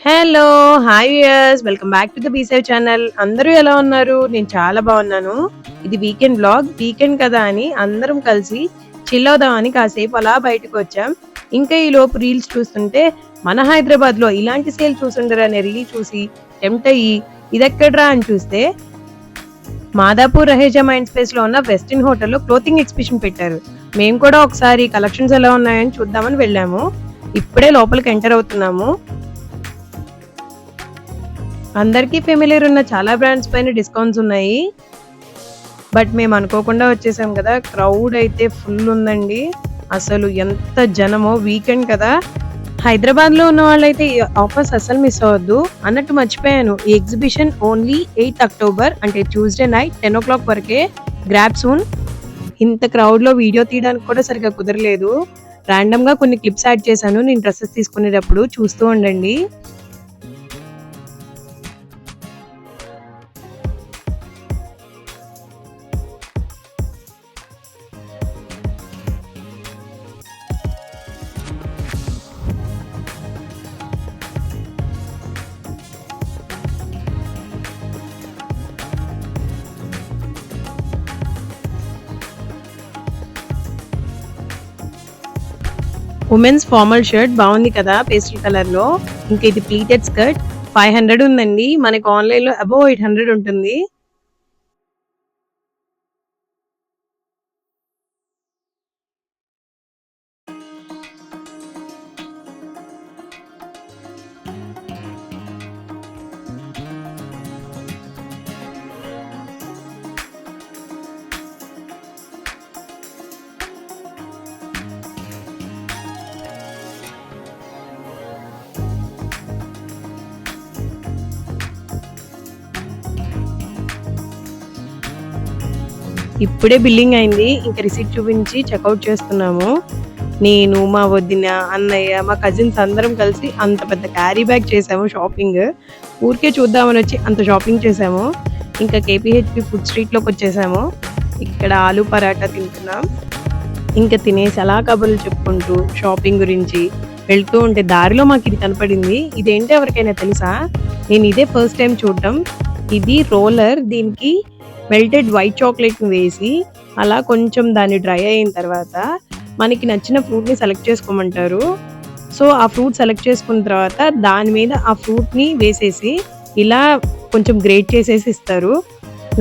Hello! Hi viewers! Welcome back to the be-save channel. అందరూ ఎలా ఉన్నారు? నేను చాలా బాగున్నాను. ఇది వీకెండ్ వ్లాగ్. వీకెండ్ కదా అని అందరం కలిసి చిల్ అవుదామని కాసేపు అలా బయటకొచ్చాం. ఇంకా ఈలోపు రీల్స్ చూస్తుంటే మన హైదరాబాద్‌లో ఇలాంటి సేల్ చూసుండరనే రీల్ చూసి టెంప్ట్ అయ్యి ఇదెక్కడ్రా అని చూస్తే మాదాపూర్ రహేజా మైండ్ స్పేస్‌లో ఉన్న వెస్టిన్ హోటల్‌లో క్లోతింగ్ ఎగ్జిబిషన్ పెట్టారు. మేము కూడా ఒకసారి కలెక్షన్స్ ఎలా ఉన్నాయని చూద్దామని వెళ్ళాము. ఇప్పుడే లోపలికి ఎంటర్ అవుతున్నాము. అందరికీ ఫెమిలియర్ ఉన్న చాలా బ్రాండ్స్ పైన డిస్కౌంట్స్ ఉన్నాయి. బట్ మేము అనుకోకుండా వచ్చేసాం కదా, క్రౌడ్ అయితే ఫుల్ ఉందండి. అసలు ఎంత జనమో, వీకెండ్ కదా. హైదరాబాద్లో ఉన్న వాళ్ళైతే ఈ ఆఫర్స్ అస్సలు మిస్ అవ్వద్దు. అన్నట్టు మర్చిపోయాను, ఈ ఎగ్జిబిషన్ ఓన్లీ 8 అక్టోబర్ అంటే ట్యూస్డే నైట్ 10 o'clock వరకే. Grab soon. ఇంత క్రౌడ్లో వీడియో తీయడానికి కూడా సరిగ్గా కుదరలేదు. ర్యాండమ్గా కొన్ని క్లిప్స్ యాడ్ చేశాను. నేను డ్రెస్సెస్ తీసుకునేటప్పుడు చూస్తూ ఉండండి. ఉమెన్స్ ఫార్మల్ షర్ట్ బాగుంది కదా, పేస్టల్ కలర్ లో. ఇంకా ఇది ప్లీటెడ్ స్కర్ట్ 500 ఉందండి. మనకి ఆన్లైన్ లో అబౌవ్ 800 ఉంటుంది. ఇప్పుడే బిల్లింగ్ అయింది. ఇంకా రిసీట్ చూపించి చెక్అవుట్ చేస్తున్నాము. నేను, మా వదిన, అన్నయ్య, మా కజిన్స్ అందరం కలిసి అంత పెద్ద క్యారీ బ్యాగ్ చేసాము షాపింగ్. ఊరికే చూద్దామని వచ్చి అంత షాపింగ్ చేసాము. ఇంకా కేపీహెచ్పి ఫుడ్ స్ట్రీట్లోకి వచ్చేసాము. ఇక్కడ ఆలు పరాటా తింటున్నాం. ఇంకా తినేసి అలా కబుర్లు చెప్పుకుంటూ షాపింగ్ గురించి వెళ్తూ ఉంటే దారిలో మాకు ఇది కనపడింది. ఇదేంటి ఎవరికైనా తెలుసా? నేను ఇదే ఫస్ట్ టైం చూడటం. ఇది రోలర్. దీనికి మెల్టెడ్ వైట్ చాక్లెట్ ని వేసి అలా కొంచెం దాన్ని డ్రై అయిన తర్వాత మనకి నచ్చిన ఫ్రూట్ ని సెలెక్ట్ చేసుకోమంటారు. సో ఆ ఫ్రూట్ సెలెక్ట్ చేసుకున్న తర్వాత దాని మీద ఆ ఫ్రూట్ ని వేసేసి ఇలా కొంచెం గ్రేట్ చేసేసి ఇస్తారు.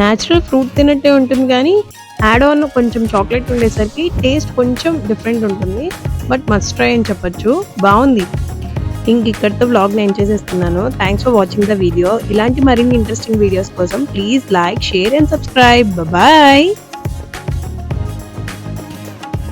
న్యాచురల్ ఫ్రూట్ తిన్నట్టే ఉంటుంది, కానీ యాడ్ ఆన్ కొంచెం చాక్లెట్ ఉండేసరికి టేస్ట్ కొంచెం డిఫరెంట్ ఉంటుంది. బట్ మస్ట్ ట్రై అని చెప్పొచ్చు. బాగుంది. ఇంక ఇక్కడితో వ్లాగ్ నేను చేసేస్తున్నాను. Thanks for watching the video. ఇలాంటి మరిన్ని ఇంట్రెస్టింగ్ వీడియోస్ కోసం please like, share and subscribe. Bye.